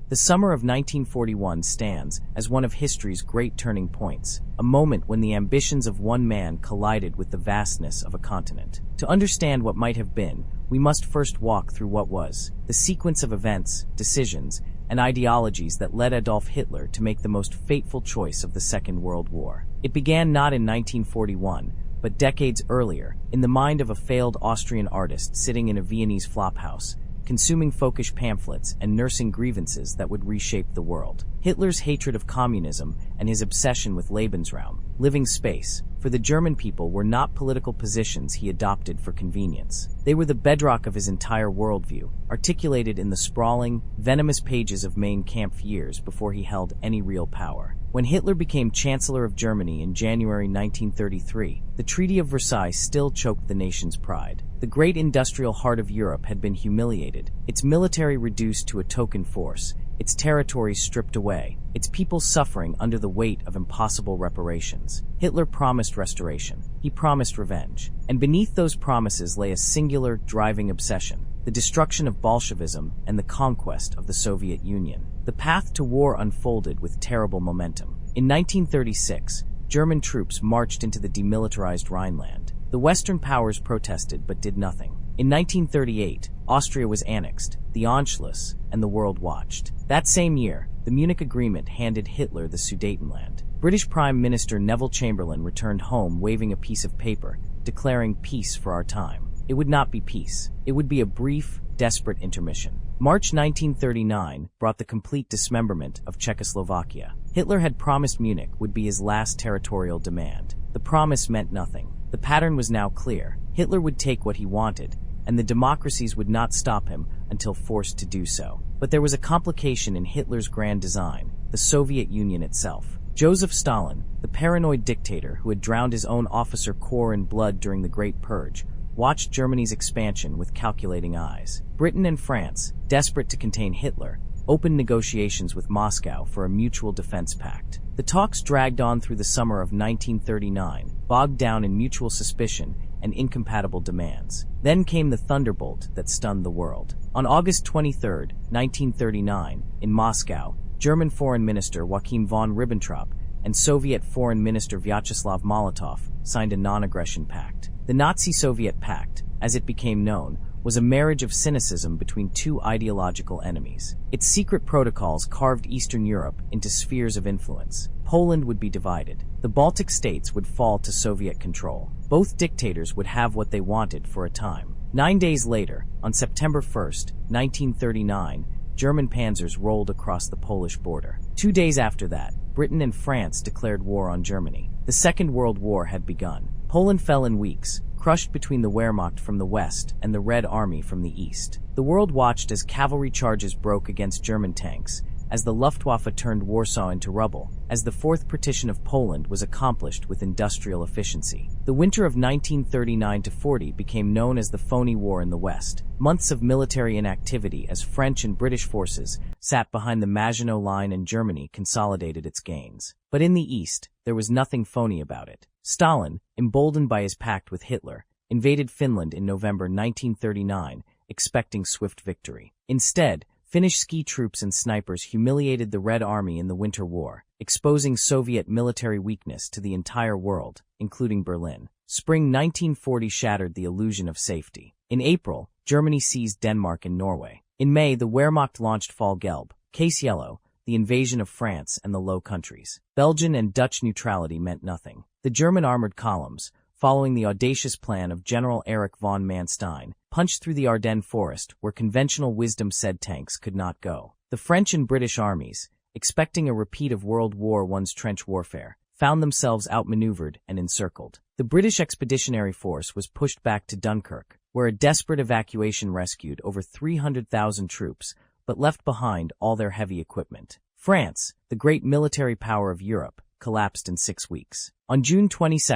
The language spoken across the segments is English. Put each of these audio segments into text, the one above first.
The summer of 1941 stands as one of history's great turning points, a moment when the ambitions of one man collided with the vastness of a continent. To understand what might have been, we must first walk through what was, the sequence of events, decisions, and ideologies that led Adolf Hitler to make the most fateful choice of the Second World War. It began not in 1941, but decades earlier, in the mind of a failed Austrian artist sitting in a Viennese flophouse, consuming folkish pamphlets and nursing grievances that would reshape the world. Hitler's hatred of communism and his obsession with Lebensraum, living space, for the German people were not political positions he adopted for convenience. They were the bedrock of his entire worldview, articulated in the sprawling, venomous pages of Mein Kampf years before he held any real power. When Hitler became Chancellor of Germany in January 1933, the Treaty of Versailles still choked the nation's pride. The great industrial heart of Europe had been humiliated, its military reduced to a token force, its territories stripped away, its people suffering under the weight of impossible reparations. Hitler promised restoration. He promised revenge. And beneath those promises lay a singular, driving obsession: the destruction of Bolshevism and the conquest of the Soviet Union. The path to war unfolded with terrible momentum. In 1936, German troops marched into the demilitarized Rhineland. The Western powers protested but did nothing. In 1938, Austria was annexed, the Anschluss, and the world watched. That same year, the Munich Agreement handed Hitler the Sudetenland. British Prime Minister Neville Chamberlain returned home waving a piece of paper, declaring peace for our time. It would not be peace. It would be a brief, desperate intermission. March 1939 brought the complete dismemberment of Czechoslovakia. Hitler had promised Munich would be his last territorial demand. The promise meant nothing. The pattern was now clear. Hitler would take what he wanted, and the democracies would not stop him until forced to do so. But there was a complication in Hitler's grand design: the Soviet Union itself. Joseph Stalin, the paranoid dictator who had drowned his own officer corps in blood during the Great Purge, watched Germany's expansion with calculating eyes. Britain and France, desperate to contain Hitler, opened negotiations with Moscow for a mutual defense pact. The talks dragged on through the summer of 1939, bogged down in mutual suspicion and incompatible demands. Then came the thunderbolt that stunned the world. On August 23, 1939, in Moscow, German Foreign Minister Joachim von Ribbentrop and Soviet Foreign Minister Vyacheslav Molotov signed a non-aggression pact. The Nazi-Soviet Pact, as it became known, was a marriage of cynicism between two ideological enemies. Its secret protocols carved Eastern Europe into spheres of influence. Poland would be divided. The Baltic states would fall to Soviet control. Both dictators would have what they wanted for a time. 9 days later, on September 1, 1939, German panzers rolled across the Polish border. 2 days after that, Britain and France declared war on Germany. The Second World War had begun. Poland fell in weeks, crushed between the Wehrmacht from the west and the Red Army from the east. The world watched as cavalry charges broke against German tanks, as the Luftwaffe turned Warsaw into rubble, as the fourth partition of Poland was accomplished with industrial efficiency. The winter of 1939-40 became known as the Phony War in the West, months of military inactivity as French and British forces sat behind the Maginot Line and Germany consolidated its gains. But in the East, there was nothing phony about it. Stalin, emboldened by his pact with Hitler, invaded Finland in November 1939, expecting swift victory. Instead, Finnish ski troops and snipers humiliated the Red Army in the Winter War, exposing Soviet military weakness to the entire world, including Berlin. Spring 1940 shattered the illusion of safety. In April, Germany seized Denmark and Norway. In May, the Wehrmacht launched Fall Gelb, Case Yellow, the invasion of France and the Low Countries. Belgian and Dutch neutrality meant nothing. The German armored columns, following the audacious plan of General Erich von Manstein, punched through the Ardennes forest where conventional wisdom said tanks could not go. The French and British armies, expecting a repeat of World War I's trench warfare, found themselves outmaneuvered and encircled. The British Expeditionary Force was pushed back to Dunkirk, where a desperate evacuation rescued over 300,000 troops, but left behind all their heavy equipment. France, the great military power of Europe, collapsed in 6 weeks. On June 22,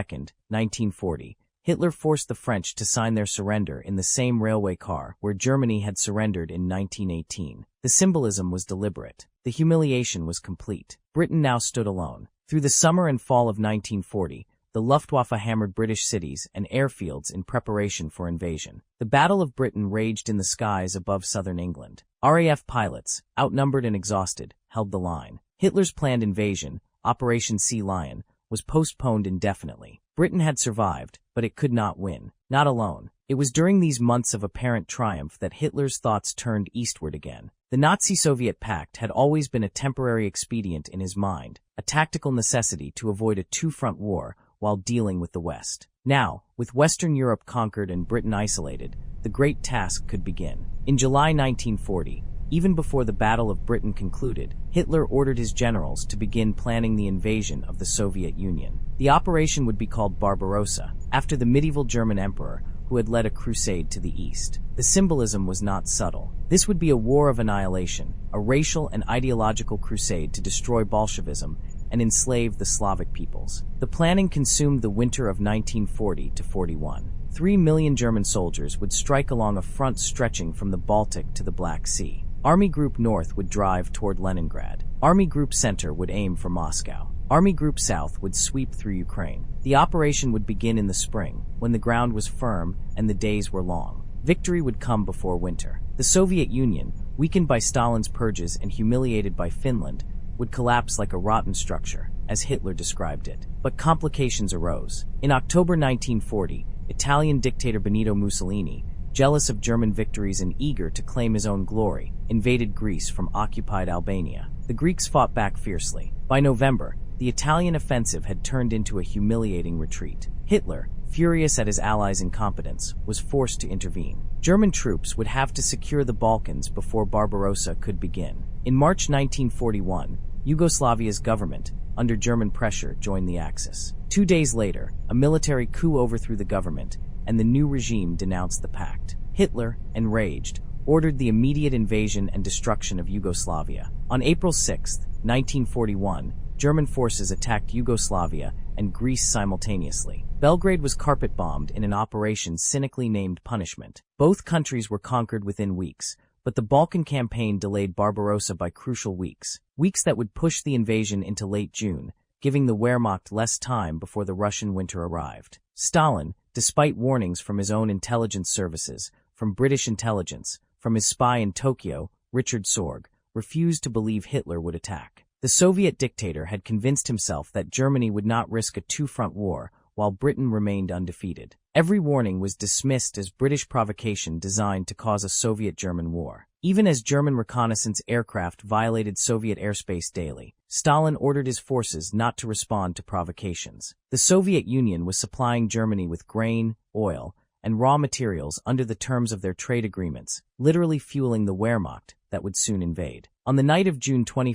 1940, Hitler forced the French to sign their surrender in the same railway car where Germany had surrendered in 1918. The symbolism was deliberate. The humiliation was complete. Britain now stood alone. Through the summer and fall of 1940, the Luftwaffe hammered British cities and airfields in preparation for invasion. The Battle of Britain raged in the skies above southern England. RAF pilots, outnumbered and exhausted, held the line. Hitler's planned invasion, Operation Sea Lion, was postponed indefinitely. Britain had survived, but it could not win. Not alone. It was during these months of apparent triumph that Hitler's thoughts turned eastward again. The Nazi-Soviet pact had always been a temporary expedient in his mind, a tactical necessity to avoid a two-front war while dealing with the West. Now, with Western Europe conquered and Britain isolated, the great task could begin. In July 1940, even before the Battle of Britain concluded, Hitler ordered his generals to begin planning the invasion of the Soviet Union. The operation would be called Barbarossa, after the medieval German emperor who had led a crusade to the east. The symbolism was not subtle. This would be a war of annihilation, a racial and ideological crusade to destroy Bolshevism and enslave the Slavic peoples. The planning consumed the winter of 1940 to 41. 3 million German soldiers would strike along a front stretching from the Baltic to the Black Sea. Army Group North would drive toward Leningrad. Army Group Center would aim for Moscow. Army Group South would sweep through Ukraine. The operation would begin in the spring, when the ground was firm and the days were long. Victory would come before winter. The Soviet Union, weakened by Stalin's purges and humiliated by Finland, would collapse like a rotten structure, as Hitler described it. But complications arose. In October 1940, Italian dictator Benito Mussolini, jealous of German victories and eager to claim his own glory, invaded Greece from occupied Albania. The Greeks fought back fiercely. By November, the Italian offensive had turned into a humiliating retreat. Hitler, furious at his allies' incompetence, was forced to intervene. German troops would have to secure the Balkans before Barbarossa could begin. In March 1941, Yugoslavia's government, under German pressure, joined the Axis. 2 days later, a military coup overthrew the government, and the new regime denounced the pact. Hitler, enraged, ordered the immediate invasion and destruction of Yugoslavia. On April 6, 1941, German forces attacked Yugoslavia and Greece simultaneously. Belgrade was carpet-bombed in an operation cynically named Punishment. Both countries were conquered within weeks, but the Balkan campaign delayed Barbarossa by crucial weeks that would push the invasion into late June, giving the Wehrmacht less time before the Russian winter arrived. Stalin, despite warnings from his own intelligence services, from British intelligence, from his spy in Tokyo, Richard Sorge, refused to believe Hitler would attack. The Soviet dictator had convinced himself that Germany would not risk a two-front war, while Britain remained undefeated. Every warning was dismissed as British provocation designed to cause a Soviet-German war. Even as German reconnaissance aircraft violated Soviet airspace daily, Stalin ordered his forces not to respond to provocations. The Soviet Union was supplying Germany with grain, oil, and raw materials under the terms of their trade agreements, literally fueling the Wehrmacht that would soon invade. On the night of June 21,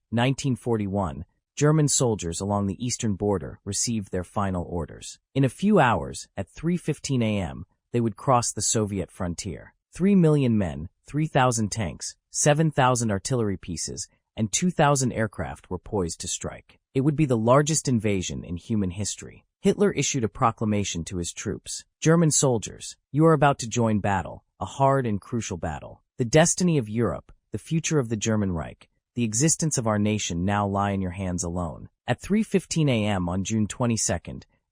1941, German soldiers along the eastern border received their final orders. In a few hours, at 3:15 a.m., they would cross the Soviet frontier. 3 million men, 3,000 tanks, 7,000 artillery pieces, and 2,000 aircraft were poised to strike. It would be the largest invasion in human history. Hitler issued a proclamation to his troops. German soldiers, you are about to join battle, a hard and crucial battle. The destiny of Europe, the future of the German Reich, the existence of our nation now lie in your hands alone. At 3:15 a.m. on June 22,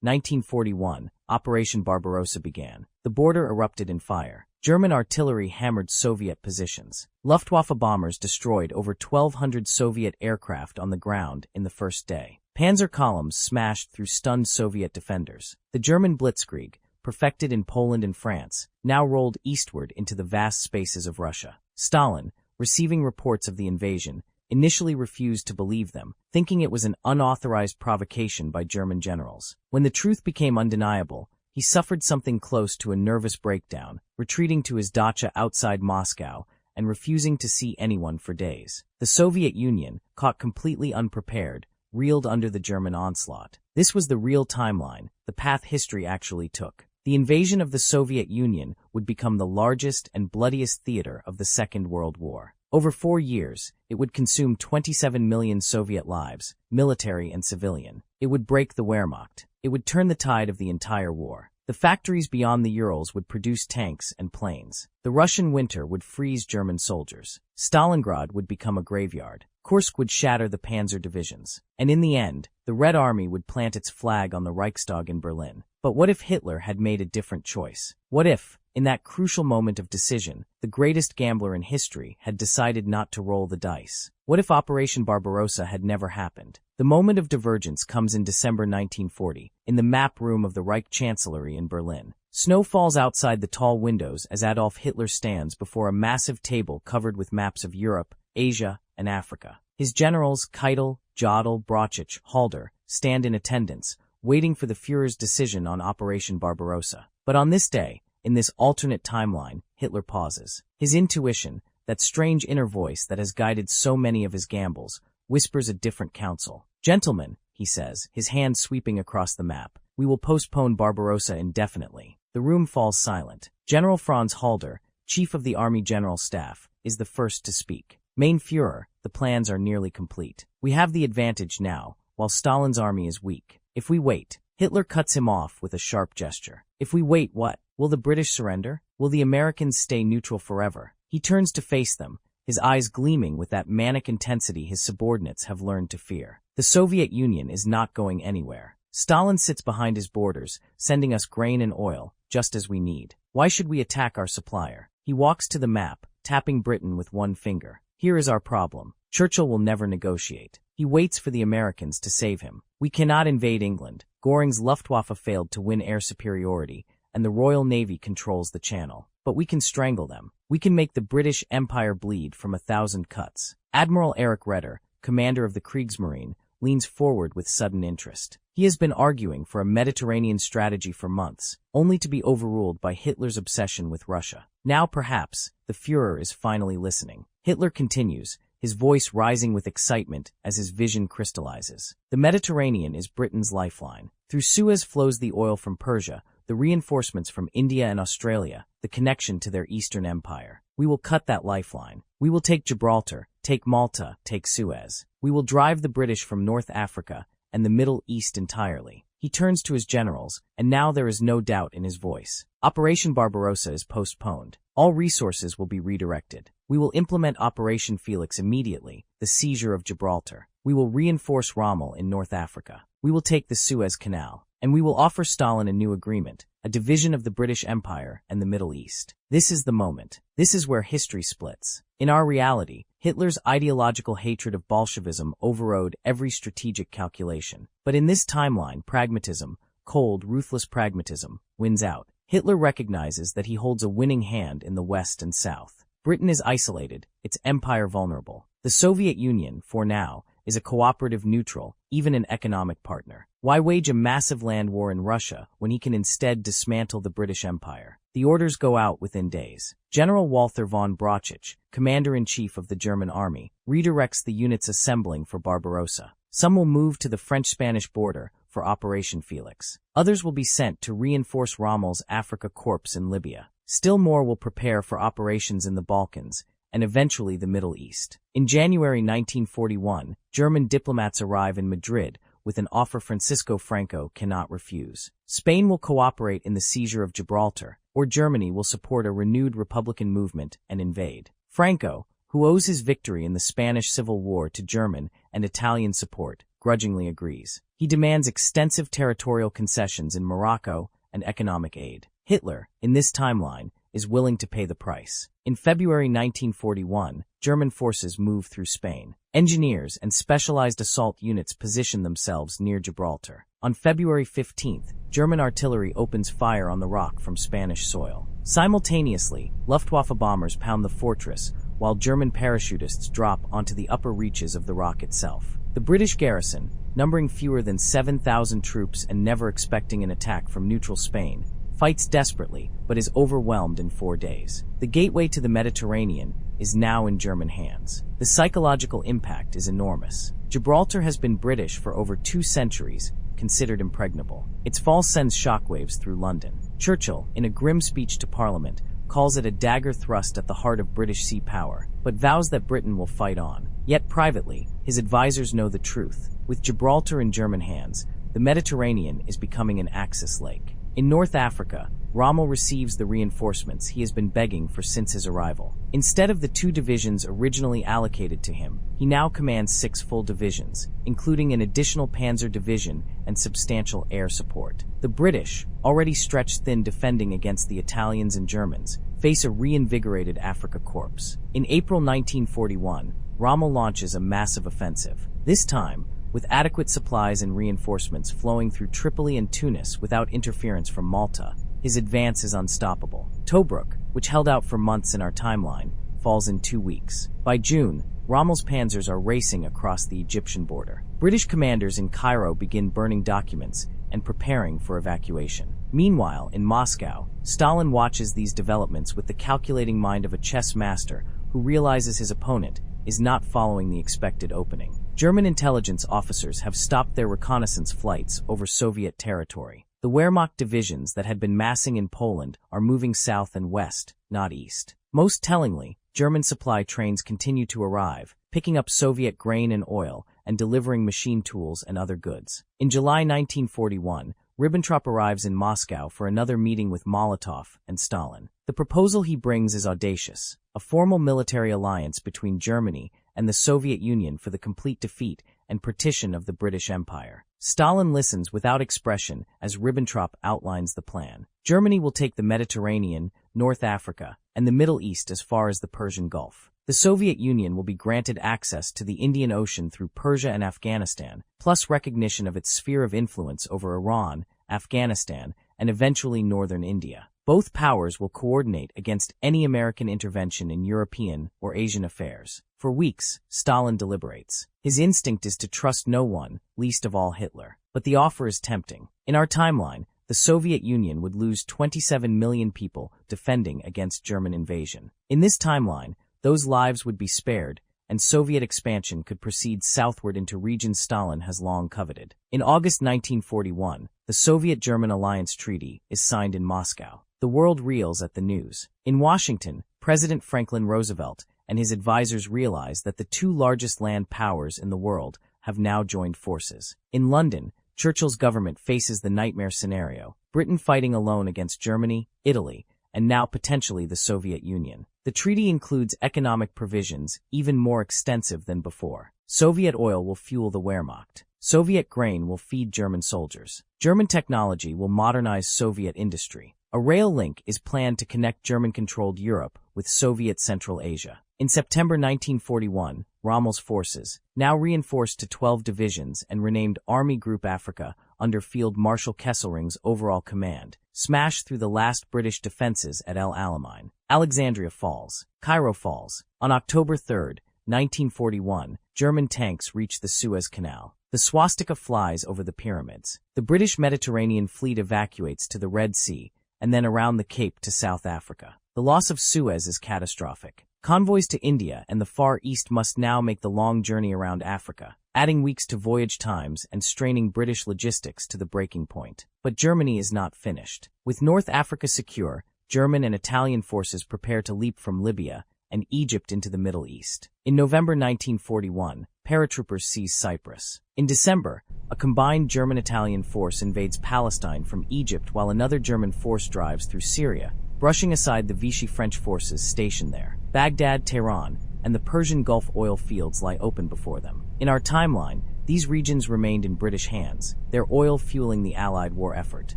1941, Operation Barbarossa began. The border erupted in fire. German artillery hammered Soviet positions. Luftwaffe bombers destroyed over 1,200 Soviet aircraft on the ground in the first day. Panzer columns smashed through stunned Soviet defenders. The German Blitzkrieg, perfected in Poland and France, now rolled eastward into the vast spaces of Russia. Stalin, receiving reports of the invasion, initially refused to believe them, thinking it was an unauthorized provocation by German generals. When the truth became undeniable, he suffered something close to a nervous breakdown, retreating to his dacha outside Moscow and refusing to see anyone for days. The Soviet Union, caught completely unprepared, reeled under the German onslaught. This was the real timeline, the path history actually took. The invasion of the Soviet Union would become the largest and bloodiest theater of the Second World War. Over 4 years, it would consume 27 million Soviet lives, military and civilian. It would break the Wehrmacht. It would turn the tide of the entire war. The factories beyond the Urals would produce tanks and planes. The Russian winter would freeze German soldiers. Stalingrad would become a graveyard. Kursk would shatter the panzer divisions. And in the end, The Red Army would plant its flag on the Reichstag in Berlin. But what if Hitler had made a different choice? What if, in that crucial moment of decision, the greatest gambler in history had decided not to roll the dice? What if Operation Barbarossa had never happened? The moment of divergence comes in December 1940, in the map room of the Reich Chancellery in Berlin. Snow falls outside the tall windows as Adolf Hitler stands before a massive table covered with maps of Europe, Asia, and Africa. His generals, Keitel, Jodl, Brauchitsch, Halder, stand in attendance, waiting for the Führer's decision on Operation Barbarossa. But on this day, in this alternate timeline, Hitler pauses. His intuition, that strange inner voice that has guided so many of his gambles, whispers a different counsel. "Gentlemen," he says, his hand sweeping across the map, "we will postpone Barbarossa indefinitely." The room falls silent. General Franz Halder, chief of the Army General Staff, is the first to speak. "Mein Führer, the plans are nearly complete. We have the advantage now, while Stalin's army is weak. If we wait," Hitler cuts him off with a sharp gesture. "If we wait, what? Will the British surrender? Will the Americans stay neutral forever?" He turns to face them, his eyes gleaming with that manic intensity his subordinates have learned to fear. "The Soviet Union is not going anywhere. Stalin sits behind his borders, sending us grain and oil, just as we need. Why should we attack our supplier?" He walks to the map, tapping Britain with one finger. "Here is our problem. Churchill will never negotiate. He waits for the Americans to save him. We cannot invade England. Goring's Luftwaffe failed to win air superiority, and the Royal Navy controls the Channel. But we can strangle them. We can make the British Empire bleed from 1,000 cuts." Admiral Erich Raeder, commander of the Kriegsmarine, leans forward with sudden interest. He has been arguing for a Mediterranean strategy for months, only to be overruled by Hitler's obsession with Russia. Now perhaps, the Führer is finally listening. Hitler continues, his voice rising with excitement as his vision crystallizes. "The Mediterranean is Britain's lifeline. Through Suez flows the oil from Persia, the reinforcements from India and Australia, the connection to their Eastern Empire. We will cut that lifeline. We will take Gibraltar, take Malta, take Suez. We will drive the British from North Africa and the Middle East entirely." He turns to his generals, and now there is no doubt in his voice. "Operation Barbarossa is postponed. All resources will be redirected. We will implement Operation Felix immediately, the seizure of Gibraltar. We will reinforce Rommel in North Africa. We will take the Suez Canal. And we will offer Stalin a new agreement, a division of the British Empire and the Middle East." This is the moment. This is where history splits. In our reality, Hitler's ideological hatred of Bolshevism overrode every strategic calculation. But in this timeline, pragmatism, cold, ruthless pragmatism, wins out. Hitler recognizes that he holds a winning hand in the West and South. Britain is isolated, its empire vulnerable. The Soviet Union, for now, is a cooperative neutral, even an economic partner. Why wage a massive land war in Russia when he can instead dismantle the British Empire? The orders go out within days. General Walther von Brauchitsch, commander-in-chief of the German army, redirects the units assembling for Barbarossa. Some will move to the French-Spanish border for Operation Felix. Others will be sent to reinforce Rommel's Afrika Korps in Libya. Still more will prepare for operations in the Balkans, and eventually the Middle East. In January 1941, German diplomats arrive in Madrid with an offer Francisco Franco cannot refuse. Spain will cooperate in the seizure of Gibraltar, or Germany will support a renewed republican movement and invade. Franco, who owes his victory in the Spanish Civil War to German and Italian support, grudgingly agrees. He demands extensive territorial concessions in Morocco and economic aid. Hitler, in this timeline, is willing to pay the price. In February 1941, German forces move through Spain. Engineers and specialized assault units position themselves near Gibraltar. On February 15th, German artillery opens fire on the rock from Spanish soil. Simultaneously, Luftwaffe bombers pound the fortress, while German parachutists drop onto the upper reaches of the rock itself. The British garrison, numbering fewer than 7,000 troops and never expecting an attack from neutral Spain, fights desperately, but is overwhelmed in 4 days. The gateway to the Mediterranean is now in German hands. The psychological impact is enormous. Gibraltar has been British for over 2 centuries, considered impregnable. Its fall sends shockwaves through London. Churchill, in a grim speech to Parliament, calls it a dagger thrust at the heart of British sea power, but vows that Britain will fight on. Yet privately, his advisors know the truth. With Gibraltar in German hands, the Mediterranean is becoming an Axis lake. In North Africa, Rommel receives the reinforcements he has been begging for since his arrival. Instead of the 2 divisions originally allocated to him, he now commands 6 full divisions, including an additional panzer division and substantial air support. The British, already stretched thin defending against the Italians and Germans, face a reinvigorated Afrika Korps. In April 1941, Rommel launches a massive offensive. This time, with adequate supplies and reinforcements flowing through Tripoli and Tunis without interference from Malta, his advance is unstoppable. Tobruk, which held out for months in our timeline, falls in 2 weeks. By June, Rommel's panzers are racing across the Egyptian border. British commanders in Cairo begin burning documents and preparing for evacuation. Meanwhile, in Moscow, Stalin watches these developments with the calculating mind of a chess master who realizes his opponent is not following the expected opening. German intelligence officers have stopped their reconnaissance flights over Soviet territory. The Wehrmacht divisions that had been massing in Poland are moving south and west, not east. Most tellingly, German supply trains continue to arrive, picking up Soviet grain and oil and delivering machine tools and other goods. In July 1941, Ribbentrop arrives in Moscow for another meeting with Molotov and Stalin. The proposal he brings is audacious, a formal military alliance between Germany and the Soviet Union for the complete defeat and partition of the British Empire. Stalin listens without expression as Ribbentrop outlines the plan. Germany will take the Mediterranean, North Africa, and the Middle East as far as the Persian Gulf. The Soviet Union will be granted access to the Indian Ocean through Persia and Afghanistan, plus recognition of its sphere of influence over Iran, Afghanistan, and eventually northern India. Both powers will coordinate against any American intervention in European or Asian affairs. For weeks, Stalin deliberates. His instinct is to trust no one, least of all Hitler. But the offer is tempting. In our timeline, the Soviet Union would lose 27 million people defending against German invasion. In this timeline, those lives would be spared, and Soviet expansion could proceed southward into regions Stalin has long coveted. In August 1941, the Soviet-German alliance treaty is signed in Moscow. The world reels at the news. In Washington, President Franklin Roosevelt and his advisors realize that the 2 largest land powers in the world have now joined forces. In London, Churchill's government faces the nightmare scenario, Britain fighting alone against Germany, Italy, and now potentially the Soviet Union. The treaty includes economic provisions even more extensive than before. Soviet oil will fuel the Wehrmacht. Soviet grain will feed German soldiers. German technology will modernize Soviet industry. A rail link is planned to connect German-controlled Europe with Soviet Central Asia. In September 1941, Rommel's forces, now reinforced to 12 divisions and renamed Army Group Africa under Field Marshal Kesselring's overall command, smashed through the last British defenses at El Alamein. Alexandria falls. Cairo falls. On October 3, 1941, German tanks reach the Suez Canal. The swastika flies over the pyramids. The British Mediterranean fleet evacuates to the Red Sea and then around the Cape to South Africa. The loss of Suez is catastrophic. Convoys to India and the Far East must now make the long journey around Africa, adding weeks to voyage times and straining British logistics to the breaking point. But Germany is not finished. With North Africa secure, German and Italian forces prepare to leap from Libya and Egypt into the Middle East. In November 1941, paratroopers seize Cyprus. In December, a combined German-Italian force invades Palestine from Egypt while another German force drives through Syria, brushing aside the Vichy French forces stationed there. Baghdad, Tehran, and the Persian Gulf oil fields lie open before them. In our timeline, these regions remained in British hands, their oil fueling the Allied war effort.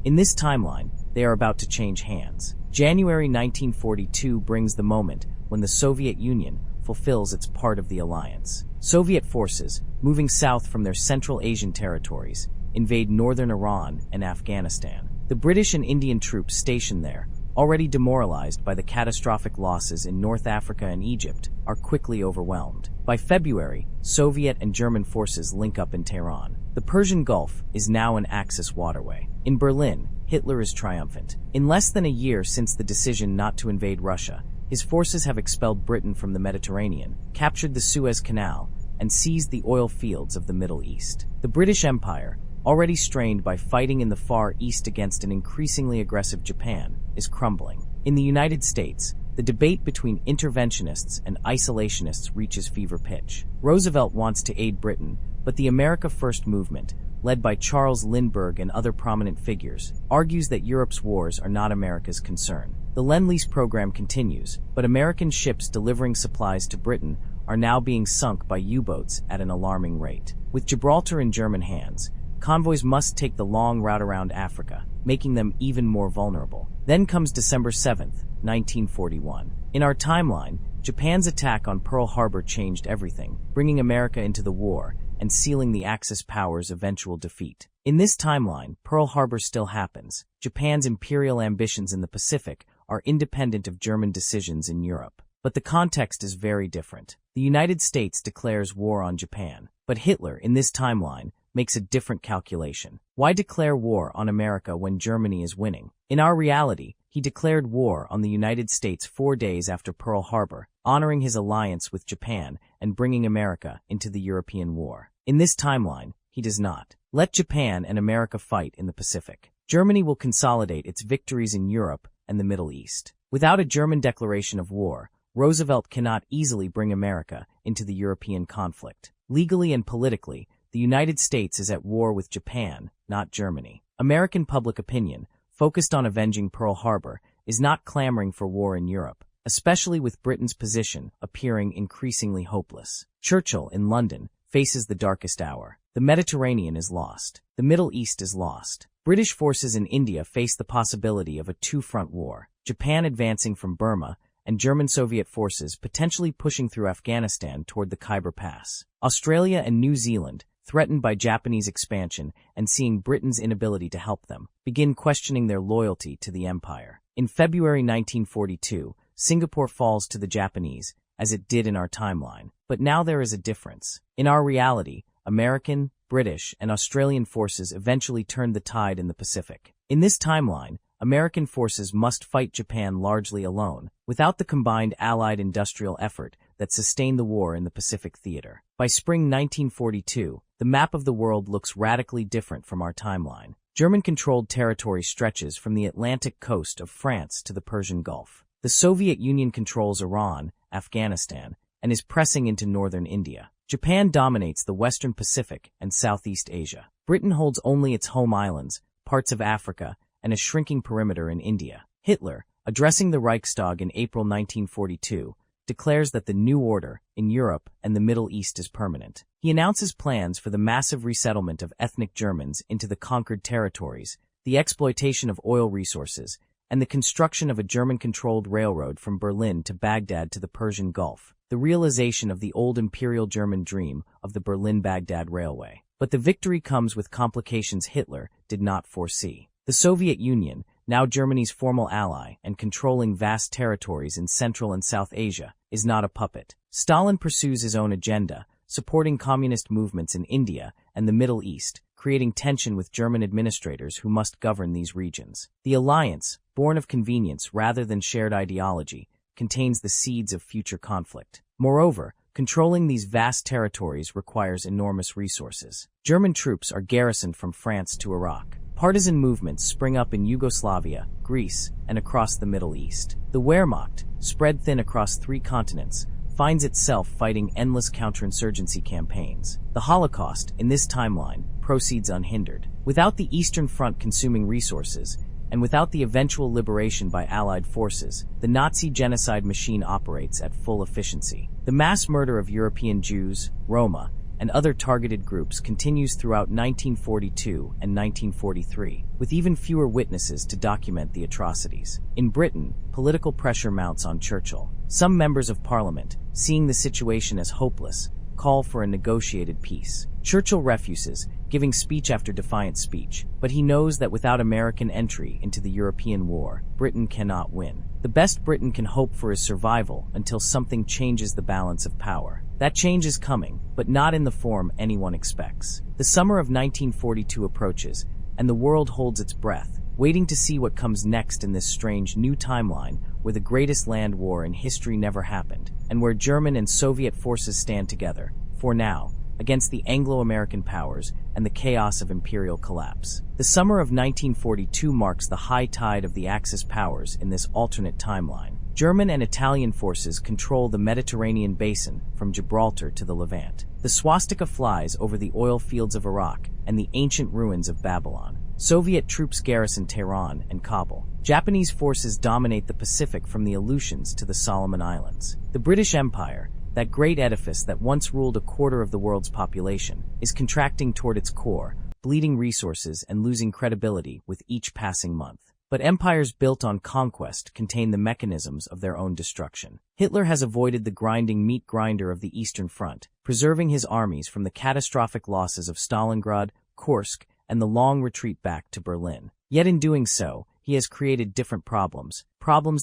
In this timeline, they are about to change hands. January 1942 brings the moment when the Soviet Union fulfills its part of the alliance. Soviet forces, moving south from their Central Asian territories, invade northern Iran and Afghanistan. The British and Indian troops stationed there, already demoralized by the catastrophic losses in North Africa and Egypt, are quickly overwhelmed. By February, Soviet and German forces link up in Tehran. The Persian Gulf is now an Axis waterway. In Berlin, Hitler is triumphant. In less than a year since the decision not to invade Russia, his forces have expelled Britain from the Mediterranean, captured the Suez Canal, and seized the oil fields of the Middle East. The British Empire, already strained by fighting in the Far East against an increasingly aggressive Japan, is crumbling. In the United States, the debate between interventionists and isolationists reaches fever pitch. Roosevelt wants to aid Britain, but the America First movement, led by Charles Lindbergh and other prominent figures, argues that Europe's wars are not America's concern. The Lend-Lease program continues, but American ships delivering supplies to Britain are now being sunk by U-boats at an alarming rate. With Gibraltar in German hands, convoys must take the long route around Africa, making them even more vulnerable. Then comes December 7, 1941. In our timeline, Japan's attack on Pearl Harbor changed everything, bringing America into the war and sealing the Axis powers' eventual defeat. In this timeline, Pearl Harbor still happens. Japan's imperial ambitions in the Pacific are independent of German decisions in Europe. But the context is very different. The United States declares war on Japan, but Hitler, in this timeline, makes a different calculation. Why declare war on America when Germany is winning? In our reality, he declared war on the United States 4 days after Pearl Harbor, honoring his alliance with Japan and bringing America into the European war. In this timeline, he does not. Let Japan and America fight in the Pacific. Germany will consolidate its victories in Europe and the Middle East. Without a German declaration of war, Roosevelt cannot easily bring America into the European conflict. Legally and politically, the United States is at war with Japan, not Germany. American public opinion, focused on avenging Pearl Harbor, is not clamoring for war in Europe, especially with Britain's position appearing increasingly hopeless. Churchill, in London, faces the darkest hour. The Mediterranean is lost. The Middle East is lost. British forces in India face the possibility of a two-front war, Japan advancing from Burma, and German-Soviet forces potentially pushing through Afghanistan toward the Khyber Pass. Australia and New Zealand, threatened by Japanese expansion and seeing Britain's inability to help them, begin questioning their loyalty to the empire. In February 1942, Singapore falls to the Japanese, as it did in our timeline. But now there is a difference. In our reality, American, British, and Australian forces eventually turned the tide in the Pacific. In this timeline, American forces must fight Japan largely alone, without the combined Allied industrial effort that sustained the war in the Pacific theater. By spring 1942, the map of the world looks radically different from our timeline. German-controlled territory stretches from the Atlantic coast of France to the Persian Gulf. The Soviet Union controls Iran, Afghanistan, and is pressing into northern India. Japan dominates the Western Pacific and Southeast Asia. Britain holds only its home islands, parts of Africa, and a shrinking perimeter in India. Hitler, addressing the Reichstag in April 1942, declares that the new order in Europe and the Middle East is permanent. He announces plans for the massive resettlement of ethnic Germans into the conquered territories, the exploitation of oil resources, and the construction of a German-controlled railroad from Berlin to Baghdad to the Persian Gulf, the realization of the old imperial German dream of the Berlin-Baghdad Railway. But the victory comes with complications Hitler did not foresee. The Soviet Union, now Germany's formal ally and controlling vast territories in Central and South Asia, is not a puppet. Stalin pursues his own agenda, supporting communist movements in India and the Middle East, creating tension with German administrators who must govern these regions. The alliance, born of convenience rather than shared ideology, contains the seeds of future conflict. Moreover, controlling these vast territories requires enormous resources. German troops are garrisoned from France to Iraq. Partisan movements spring up in Yugoslavia, Greece, and across the Middle East. The Wehrmacht, spread thin across 3 continents, finds itself fighting endless counterinsurgency campaigns. The Holocaust, in this timeline, proceeds unhindered. Without the Eastern Front consuming resources, and without the eventual liberation by Allied forces, the Nazi genocide machine operates at full efficiency. The mass murder of European Jews, Roma, and other targeted groups continues throughout 1942 and 1943, with even fewer witnesses to document the atrocities. In Britain, political pressure mounts on Churchill. Some members of Parliament, seeing the situation as hopeless, call for a negotiated peace. Churchill refuses, giving speech after defiant speech, but he knows that without American entry into the European war, Britain cannot win. The best Britain can hope for is survival until something changes the balance of power. That change is coming, but not in the form anyone expects. The summer of 1942 approaches, and the world holds its breath, waiting to see what comes next in this strange new timeline where the greatest land war in history never happened, and where German and Soviet forces stand together, for now, against the Anglo-American powers and the chaos of imperial collapse. The summer of 1942 marks the high tide of the Axis powers in this alternate timeline. German and Italian forces control the Mediterranean basin from Gibraltar to the Levant. The swastika flies over the oil fields of Iraq and the ancient ruins of Babylon. Soviet troops garrison Tehran and Kabul. Japanese forces dominate the Pacific from the Aleutians to the Solomon Islands. The British Empire, that great edifice that once ruled a quarter of the world's population, is contracting toward its core, bleeding resources and losing credibility with each passing month. But empires built on conquest contain the mechanisms of their own destruction. Hitler has avoided the grinding meat grinder of the Eastern Front, preserving his armies from the catastrophic losses of Stalingrad, Kursk, and the long retreat back to Berlin. Yet in doing so, he has created different problems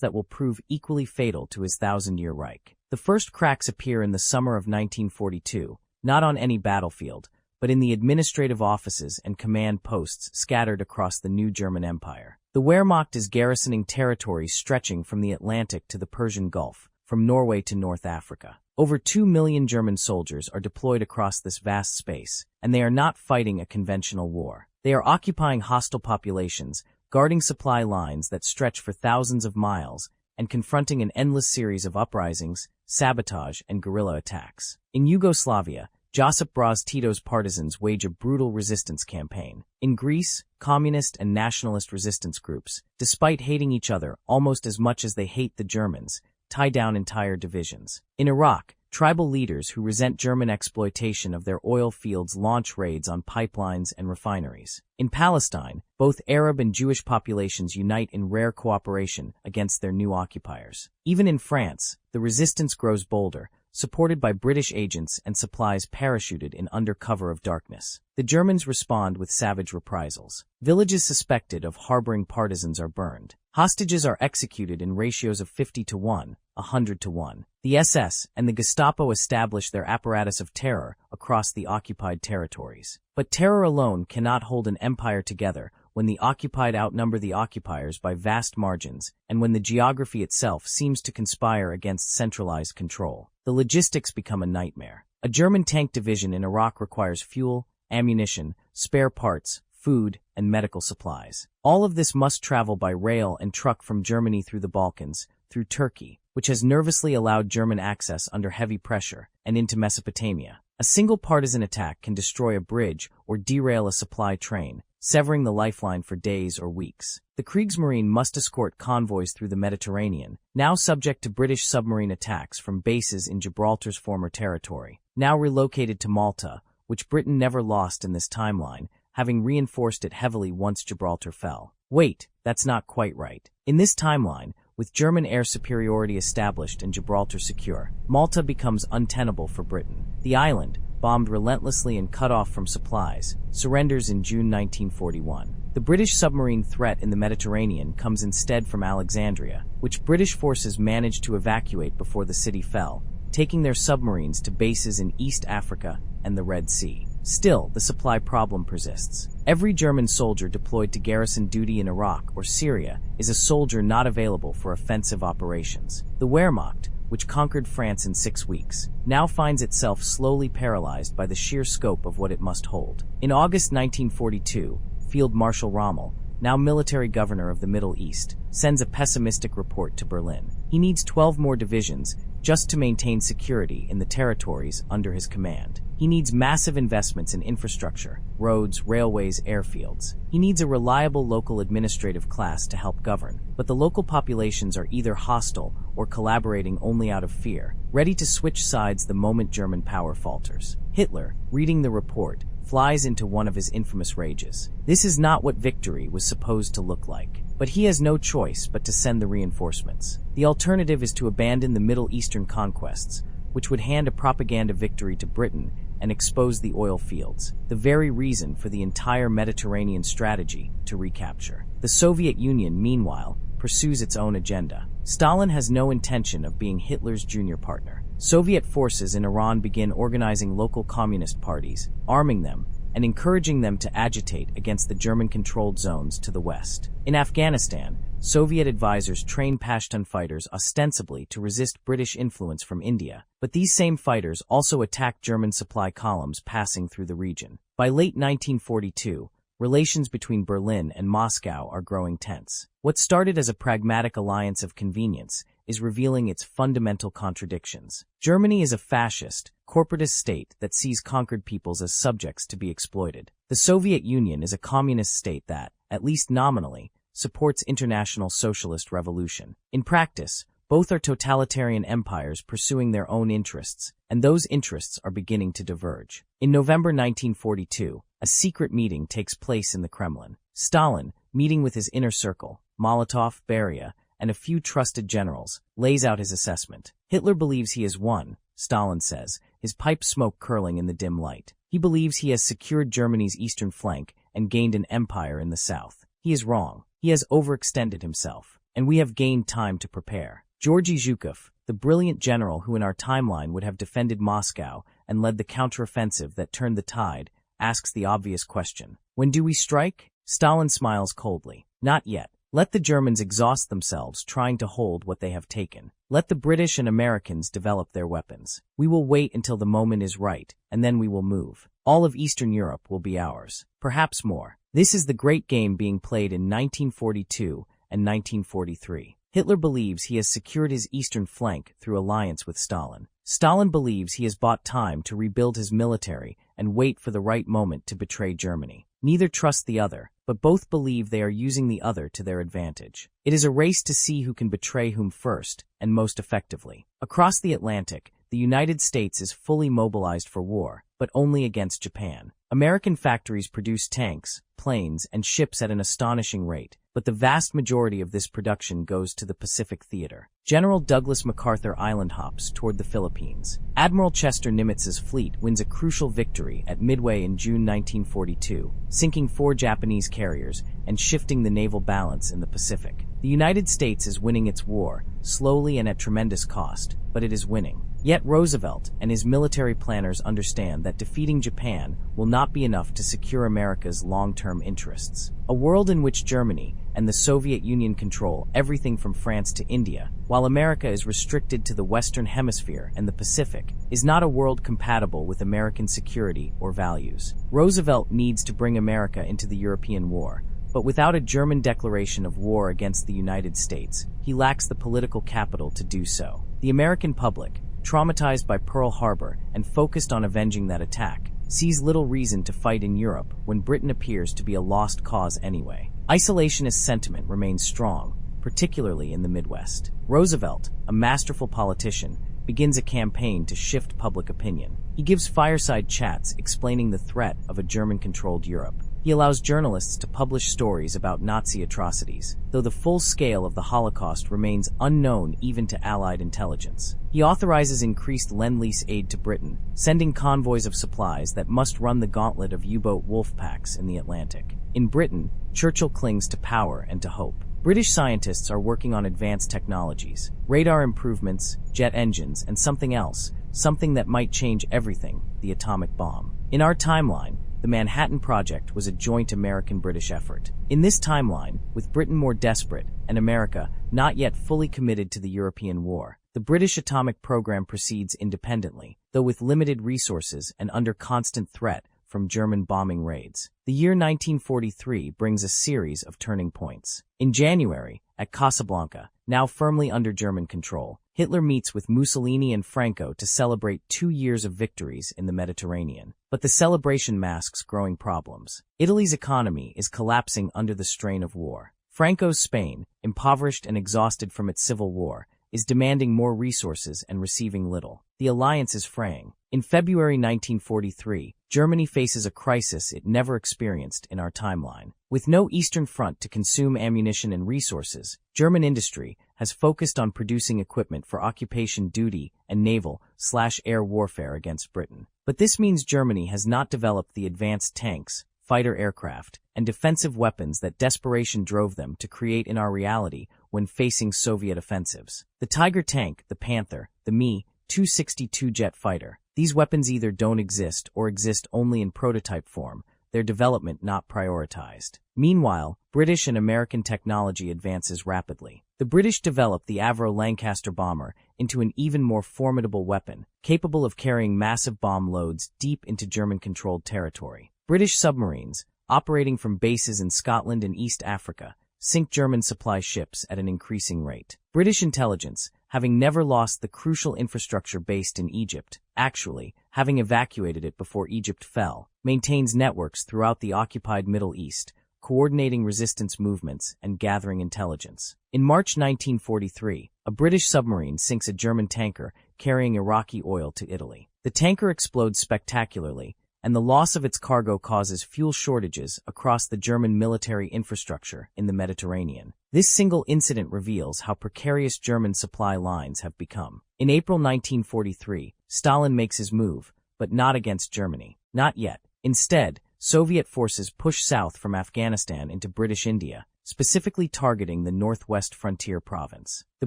that will prove equally fatal to his thousand-year Reich. The first cracks appear in the summer of 1942, not on any battlefield, but in the administrative offices and command posts scattered across the new German Empire. The Wehrmacht is garrisoning territories stretching from the Atlantic to the Persian Gulf, from Norway to North Africa. Over 2 million German soldiers are deployed across this vast space, and they are not fighting a conventional war. They are occupying hostile populations, guarding supply lines that stretch for thousands of miles, and confronting an endless series of uprisings, sabotage, and guerrilla attacks. In Yugoslavia, Josip Broz Tito's partisans wage a brutal resistance campaign. In Greece, communist and nationalist resistance groups, despite hating each other almost as much as they hate the Germans, tie down entire divisions. In Iraq, tribal leaders who resent German exploitation of their oil fields launch raids on pipelines and refineries. In Palestine, both Arab and Jewish populations unite in rare cooperation against their new occupiers. Even in France, the resistance grows bolder, supported by British agents and supplies parachuted in under cover of darkness. The Germans respond with savage reprisals. Villages suspected of harboring partisans are burned. Hostages are executed in ratios of 50 to 1, 100 to 1. The SS and the Gestapo establish their apparatus of terror across the occupied territories. But terror alone cannot hold an empire together when the occupied outnumber the occupiers by vast margins, and when the geography itself seems to conspire against centralized control. The logistics become a nightmare. A German tank division in Iraq requires fuel, ammunition, spare parts, food, and medical supplies. All of this must travel by rail and truck from Germany through the Balkans, through Turkey, which has nervously allowed German access under heavy pressure, and into Mesopotamia. A single partisan attack can destroy a bridge or derail a supply train, severing the lifeline for days or weeks. The Kriegsmarine must escort convoys through the Mediterranean, now subject to British submarine attacks from bases in Gibraltar's former territory, now relocated to Malta, which Britain never lost in this timeline, having reinforced it heavily once Gibraltar fell. Wait, that's not quite right. In this timeline, with German air superiority established and Gibraltar secure, Malta becomes untenable for Britain. The island, bombed relentlessly and cut off from supplies, surrenders in June 1941. The British submarine threat in the Mediterranean comes instead from Alexandria, which British forces managed to evacuate before the city fell, taking their submarines to bases in East Africa and the Red Sea. Still, the supply problem persists. Every German soldier deployed to garrison duty in Iraq or Syria is a soldier not available for offensive operations. The Wehrmacht, which conquered France in 6 weeks, now finds itself slowly paralyzed by the sheer scope of what it must hold. In August 1942, Field Marshal Rommel, now military governor of the Middle East, sends a pessimistic report to Berlin. He needs 12 more divisions just to maintain security in the territories under his command. He needs massive investments in infrastructure, roads, railways, airfields. He needs a reliable local administrative class to help govern, but the local populations are either hostile or collaborating only out of fear, ready to switch sides the moment German power falters. Hitler, reading the report, flies into one of his infamous rages. This is not what victory was supposed to look like. But he has no choice but to send the reinforcements. The alternative is to abandon the Middle Eastern conquests, which would hand a propaganda victory to Britain and expose the oil fields, the very reason for the entire Mediterranean strategy to recapture. The Soviet Union, meanwhile, pursues its own agenda. Stalin has no intention of being Hitler's junior partner. Soviet forces in Iran begin organizing local communist parties, arming them, and encouraging them to agitate against the German-controlled zones to the west. In Afghanistan, Soviet advisors train Pashtun fighters ostensibly to resist British influence from India, but these same fighters also attack German supply columns passing through the region. By late 1942, relations between Berlin and Moscow are growing tense. What started as a pragmatic alliance of convenience is revealing its fundamental contradictions. Germany is a fascist, corporatist state that sees conquered peoples as subjects to be exploited. The Soviet Union is a communist state that, at least nominally, supports international socialist revolution. In practice, both are totalitarian empires pursuing their own interests, and those interests are beginning to diverge. In November 1942, a secret meeting takes place in the Kremlin. Stalin, meeting with his inner circle, Molotov, Beria, and a few trusted generals, lays out his assessment. Hitler believes he has won, Stalin says, his pipe smoke curling in the dim light. He believes he has secured Germany's eastern flank and gained an empire in the south. He is wrong. He has overextended himself, and we have gained time to prepare. Georgy Zhukov, the brilliant general who in our timeline would have defended Moscow and led the counteroffensive that turned the tide, asks the obvious question. When do we strike? Stalin smiles coldly. Not yet. Let the Germans exhaust themselves trying to hold what they have taken. Let the British and Americans develop their weapons. We will wait until the moment is right, and then we will move. All of Eastern Europe will be ours. Perhaps more. This is the great game being played in 1942 and 1943. Hitler believes he has secured his eastern flank through alliance with Stalin. Stalin believes he has bought time to rebuild his military and wait for the right moment to betray Germany. Neither trust the other, but both believe they are using the other to their advantage. It is a race to see who can betray whom first and most effectively. Across the Atlantic, the United States is fully mobilized for war, but only against Japan. American factories produce tanks, planes, and ships at an astonishing rate, but the vast majority of this production goes to the Pacific theater. General Douglas MacArthur island hops toward the Philippines. Admiral Chester Nimitz's fleet wins a crucial victory at Midway in June 1942, sinking 4 Japanese carriers and shifting the naval balance in the Pacific. The United States is winning its war, slowly and at tremendous cost, but it is winning. Yet Roosevelt and his military planners understand that defeating Japan will not be enough to secure America's long-term interests. A world in which Germany and the Soviet Union control everything from France to India, while America is restricted to the Western Hemisphere and the Pacific, is not a world compatible with American security or values. Roosevelt needs to bring America into the European war, but without a German declaration of war against the United States, he lacks the political capital to do so. The American public, traumatized by Pearl Harbor and focused on avenging that attack, sees little reason to fight in Europe when Britain appears to be a lost cause anyway. Isolationist sentiment remains strong, particularly in the Midwest. Roosevelt, a masterful politician, begins a campaign to shift public opinion. He gives fireside chats explaining the threat of a German-controlled Europe. He allows journalists to publish stories about Nazi atrocities, though the full scale of the Holocaust remains unknown even to Allied intelligence. He authorizes increased Lend-Lease aid to Britain, sending convoys of supplies that must run the gauntlet of U-boat wolf packs in the Atlantic. In Britain, Churchill clings to power and to hope. British scientists are working on advanced technologies, radar improvements, jet engines, and something else, something that might change everything, the atomic bomb. In our timeline, the Manhattan Project was a joint American-British effort. In this timeline, with Britain more desperate and America not yet fully committed to the European war, the British atomic program proceeds independently, though with limited resources and under constant threat from German bombing raids. The year 1943 brings a series of turning points. In January, at Casablanca, now firmly under German control, Hitler meets with Mussolini and Franco to celebrate 2 years of victories in the Mediterranean. But the celebration masks growing problems. Italy's economy is collapsing under the strain of war. Franco's Spain, impoverished and exhausted from its civil war, is demanding more resources and receiving little. The alliance is fraying. In February 1943, Germany faces a crisis it never experienced in our timeline. With no Eastern Front to consume ammunition and resources, German industry has focused on producing equipment for occupation duty and naval/air warfare against Britain. But this means Germany has not developed the advanced tanks, fighter aircraft, and defensive weapons that desperation drove them to create in our reality when facing Soviet offensives. The Tiger tank, the Panther, the Me-262 jet fighter, these weapons either don't exist or exist only in prototype form, their development not prioritized. Meanwhile, British and American technology advances rapidly. The British developed the Avro Lancaster bomber into an even more formidable weapon, capable of carrying massive bomb loads deep into German-controlled territory. British submarines, operating from bases in Scotland and East Africa, sink German supply ships at an increasing rate. British intelligence, having never lost the crucial infrastructure based in Egypt, actually, having evacuated it before Egypt fell, maintains networks throughout the occupied Middle East, coordinating resistance movements and gathering intelligence. In March 1943, a British submarine sinks a German tanker carrying Iraqi oil to Italy. The tanker explodes spectacularly, and the loss of its cargo causes fuel shortages across the German military infrastructure in the Mediterranean. This single incident reveals how precarious German supply lines have become. In April 1943, Stalin makes his move, but not against Germany. Not yet. Instead, Soviet forces push south from Afghanistan into British India, specifically targeting the northwest frontier province. The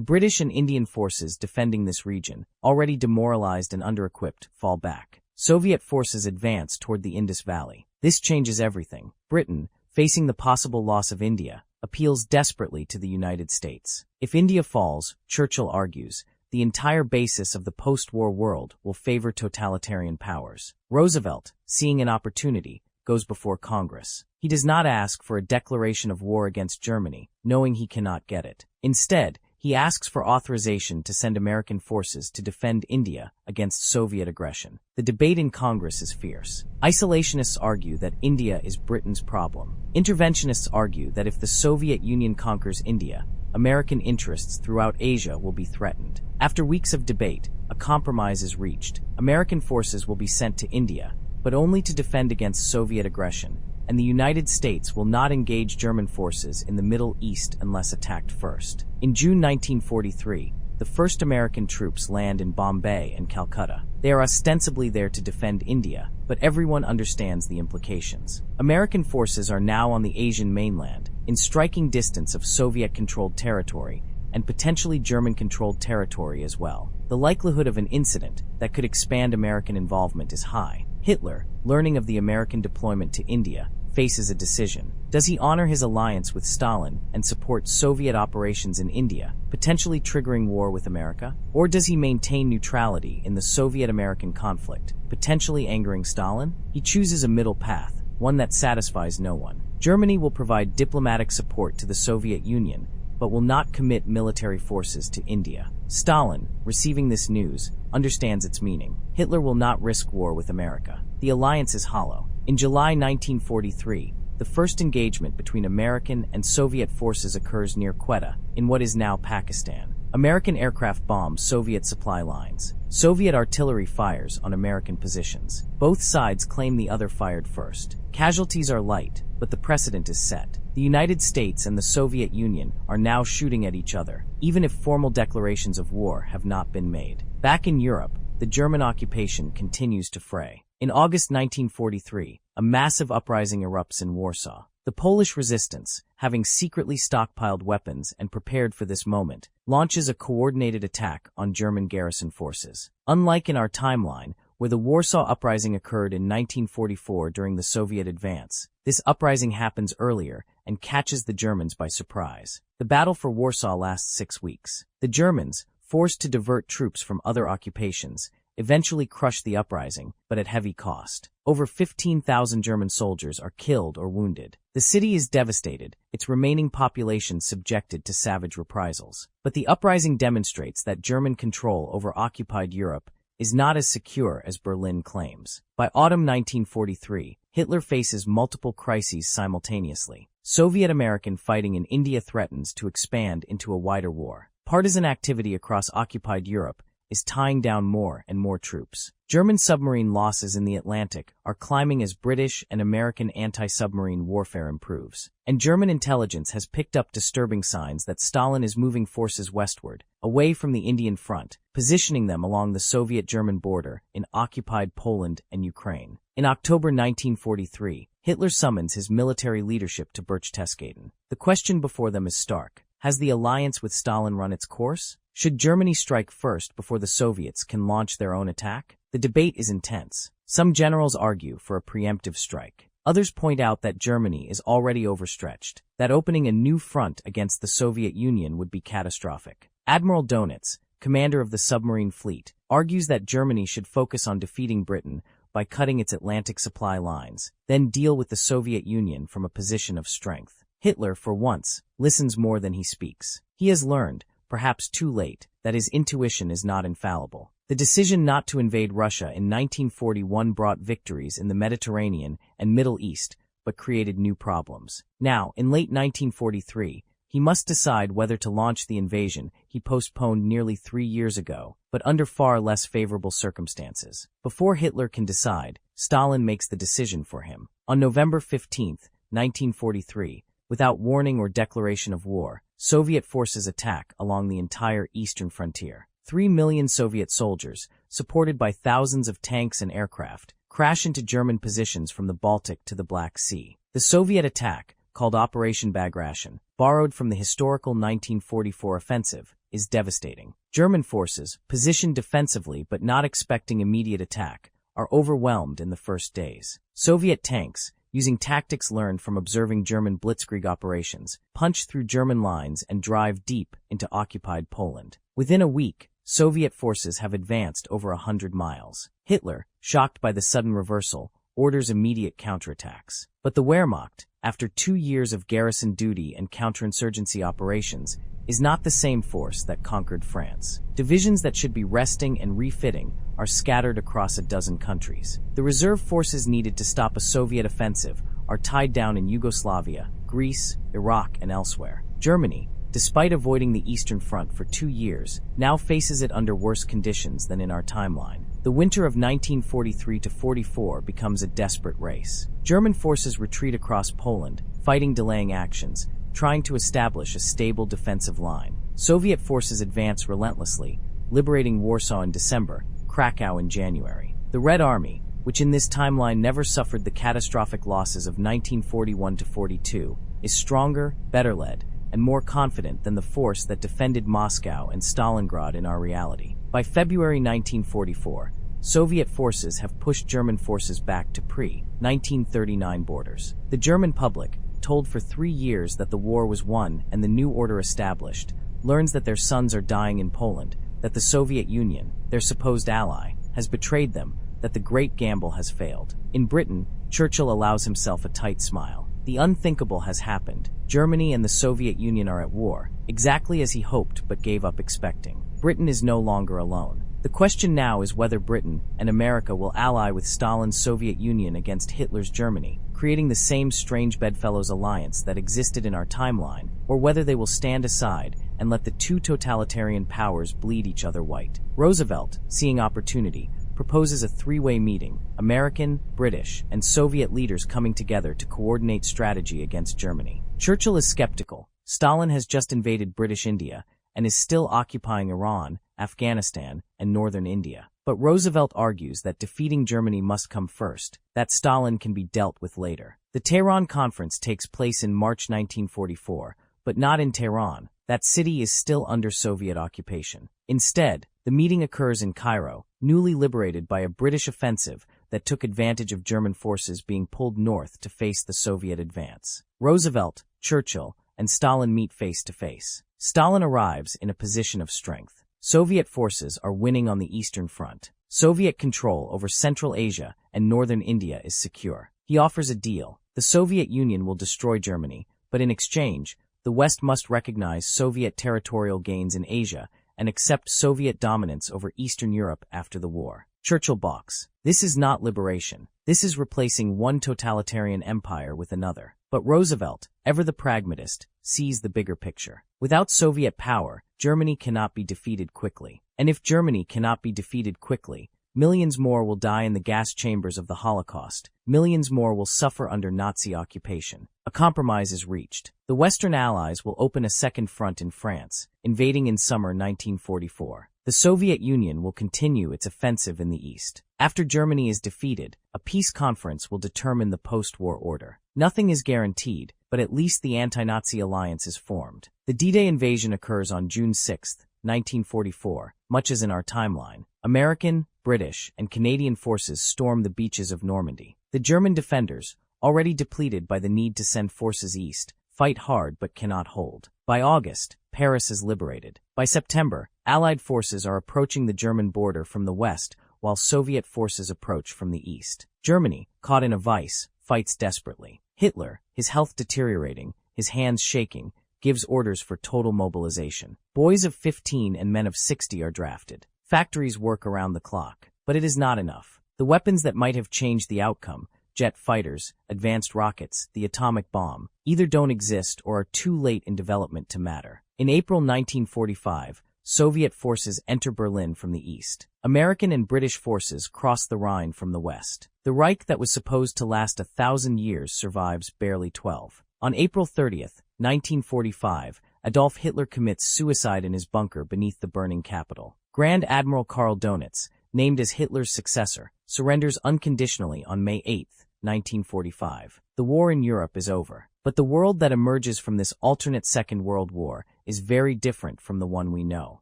British and Indian forces defending this region, already demoralized and under-equipped, fall back. Soviet forces advance toward the Indus Valley. This changes everything. Britain, facing the possible loss of India, appeals desperately to the United States. If India falls, Churchill argues, the entire basis of the post-war world will favor totalitarian powers. Roosevelt, seeing an opportunity, goes before Congress. He does not ask for a declaration of war against Germany, knowing he cannot get it. Instead, he asks for authorization to send American forces to defend India against Soviet aggression. The debate in Congress is fierce. Isolationists argue that India is Britain's problem. Interventionists argue that if the Soviet Union conquers India, American interests throughout Asia will be threatened. After weeks of debate, a compromise is reached. American forces will be sent to India, but only to defend against Soviet aggression, and the United States will not engage German forces in the Middle East unless attacked first. In June 1943, the first American troops land in Bombay and Calcutta. They are ostensibly there to defend India, but everyone understands the implications. American forces are now on the Asian mainland, in striking distance of Soviet-controlled territory, and potentially German-controlled territory as well. The likelihood of an incident that could expand American involvement is high. Hitler, learning of the American deployment to India, faces a decision. Does he honor his alliance with Stalin and support Soviet operations in India, potentially triggering war with America? Or does he maintain neutrality in the Soviet-American conflict, potentially angering Stalin? He chooses a middle path, one that satisfies no one. Germany will provide diplomatic support to the Soviet Union, but will not commit military forces to India. Stalin, receiving this news, understands its meaning. Hitler will not risk war with America. The alliance is hollow. In July 1943, the first engagement between American and Soviet forces occurs near Quetta, in what is now Pakistan. American aircraft bomb Soviet supply lines. Soviet artillery fires on American positions. Both sides claim the other fired first. Casualties are light, but the precedent is set. The United States and the Soviet Union are now shooting at each other, even if formal declarations of war have not been made. Back in Europe, the German occupation continues to fray. In August 1943, a massive uprising erupts in Warsaw. The Polish resistance, having secretly stockpiled weapons and prepared for this moment, launches a coordinated attack on German garrison forces. Unlike in our timeline, where the Warsaw Uprising occurred in 1944 during the Soviet advance, this uprising happens earlier and catches the Germans by surprise. The battle for Warsaw lasts 6 weeks. The Germans, forced to divert troops from other occupations, eventually crush the uprising, but at heavy cost. Over 15,000 German soldiers are killed or wounded. The city is devastated, its remaining population subjected to savage reprisals. But the uprising demonstrates that German control over occupied Europe is not as secure as Berlin claims. By autumn 1943, Hitler faces multiple crises simultaneously. Soviet-American fighting in India threatens to expand into a wider war. Partisan activity across occupied Europe is tying down more and more troops. German submarine losses in the Atlantic are climbing as British and American anti-submarine warfare improves. And German intelligence has picked up disturbing signs that Stalin is moving forces westward, away from the Indian front, positioning them along the Soviet-German border in occupied Poland and Ukraine. In October 1943, Hitler summons his military leadership to Berchtesgaden. The question before them is stark. Has the alliance with Stalin run its course? Should Germany strike first before the Soviets can launch their own attack? The debate is intense. Some generals argue for a preemptive strike. Others point out that Germany is already overstretched, that opening a new front against the Soviet Union would be catastrophic. Admiral Donitz, commander of the submarine fleet, argues that Germany should focus on defeating Britain by cutting its Atlantic supply lines, then deal with the Soviet Union from a position of strength. Hitler, for once, listens more than he speaks. He has learned, perhaps too late, that his intuition is not infallible. The decision not to invade Russia in 1941 brought victories in the Mediterranean and Middle East, but created new problems. Now, in late 1943, he must decide whether to launch the invasion he postponed nearly 3 years ago, but under far less favorable circumstances. Before Hitler can decide, Stalin makes the decision for him. On November 15, 1943, without warning or declaration of war, Soviet forces attack along the entire eastern frontier. 3 million Soviet soldiers, supported by thousands of tanks and aircraft, crash into German positions from the Baltic to the Black Sea. The Soviet attack, called Operation Barbarossa, borrowed from the historical 1944 offensive, is devastating. German forces, positioned defensively but not expecting immediate attack, are overwhelmed in the first days. Soviet tanks, using tactics learned from observing German blitzkrieg operations, punch through German lines and drive deep into occupied Poland. Within a week, Soviet forces have advanced over 100 miles. Hitler, shocked by the sudden reversal, orders immediate counterattacks. But the Wehrmacht, after 2 years of garrison duty and counterinsurgency operations, is not the same force that conquered France. Divisions that should be resting and refitting are scattered across a dozen countries. The reserve forces needed to stop a Soviet offensive are tied down in Yugoslavia, Greece, Iraq, and elsewhere. Germany, despite avoiding the Eastern Front for 2 years, now faces it under worse conditions than in our timeline. The winter of 1943-44 becomes a desperate race. German forces retreat across Poland, fighting delaying actions, trying to establish a stable defensive line. Soviet forces advance relentlessly, liberating Warsaw in December, Krakow in January. The Red Army, which in this timeline never suffered the catastrophic losses of 1941-42, is stronger, better led, and more confident than the force that defended Moscow and Stalingrad in our reality. By February 1944, Soviet forces have pushed German forces back to pre-1939 borders. The German public, told for 3 years that the war was won and the new order established, learns that their sons are dying in Poland, that the Soviet Union, their supposed ally, has betrayed them, that the great gamble has failed. In Britain, Churchill allows himself a tight smile. The unthinkable has happened. Germany and the Soviet Union are at war, exactly as he hoped but gave up expecting. Britain is no longer alone. The question now is whether Britain and America will ally with Stalin's Soviet Union against Hitler's Germany, creating the same strange bedfellows alliance that existed in our timeline, or whether they will stand aside and let the two totalitarian powers bleed each other white. Roosevelt, seeing opportunity, proposes a 3-way meeting, American, British, and Soviet leaders coming together to coordinate strategy against Germany. Churchill is skeptical. Stalin has just invaded British India and is still occupying Iran, Afghanistan, and northern India. But Roosevelt argues that defeating Germany must come first, that Stalin can be dealt with later. The Tehran Conference takes place in March 1944, but not in Tehran. That city is still under Soviet occupation. Instead, the meeting occurs in Cairo, newly liberated by a British offensive that took advantage of German forces being pulled north to face the Soviet advance. Roosevelt, Churchill, and Stalin meet face to face. Stalin arrives in a position of strength. Soviet forces are winning on the Eastern Front. Soviet control over Central Asia and northern India is secure. He offers a deal. The Soviet Union will destroy Germany, but in exchange, the West must recognize Soviet territorial gains in Asia and accept Soviet dominance over Eastern Europe after the war. Churchill balks. This is not liberation. This is replacing one totalitarian empire with another. But Roosevelt, ever the pragmatist, sees the bigger picture. Without Soviet power, Germany cannot be defeated quickly. And if Germany cannot be defeated quickly, millions more will die in the gas chambers of the Holocaust. Millions more will suffer under Nazi occupation. A compromise is reached. The Western Allies will open a second front in France, invading in summer 1944. The Soviet Union will continue its offensive in the East. After Germany is defeated, a peace conference will determine the post-war order. Nothing is guaranteed, but at least the anti-Nazi alliance is formed. The D-Day invasion occurs on June 6, 1944, much as in our timeline. American, British, and Canadian forces storm the beaches of Normandy. The German defenders, already depleted by the need to send forces east, fight hard but cannot hold. By August, Paris is liberated. By September, Allied forces are approaching the German border from the west, while Soviet forces approach from the east. Germany, caught in a vice, fights desperately. Hitler, his health deteriorating, his hands shaking, gives orders for total mobilization. Boys of 15 and men of 60 are drafted. Factories work around the clock. But it is not enough. The weapons that might have changed the outcome, jet fighters, advanced rockets, the atomic bomb, either don't exist or are too late in development to matter. In April 1945, Soviet forces enter Berlin from the east. American and British forces cross the Rhine from the west. The Reich that was supposed to last 1,000 years survives barely 12. On April 30th, 1945, Adolf Hitler commits suicide in his bunker beneath the burning capital. Grand Admiral Karl Donitz, named as Hitler's successor, surrenders unconditionally on May 8, 1945. The war in Europe is over. But the world that emerges from this alternate Second World War is very different from the one we know.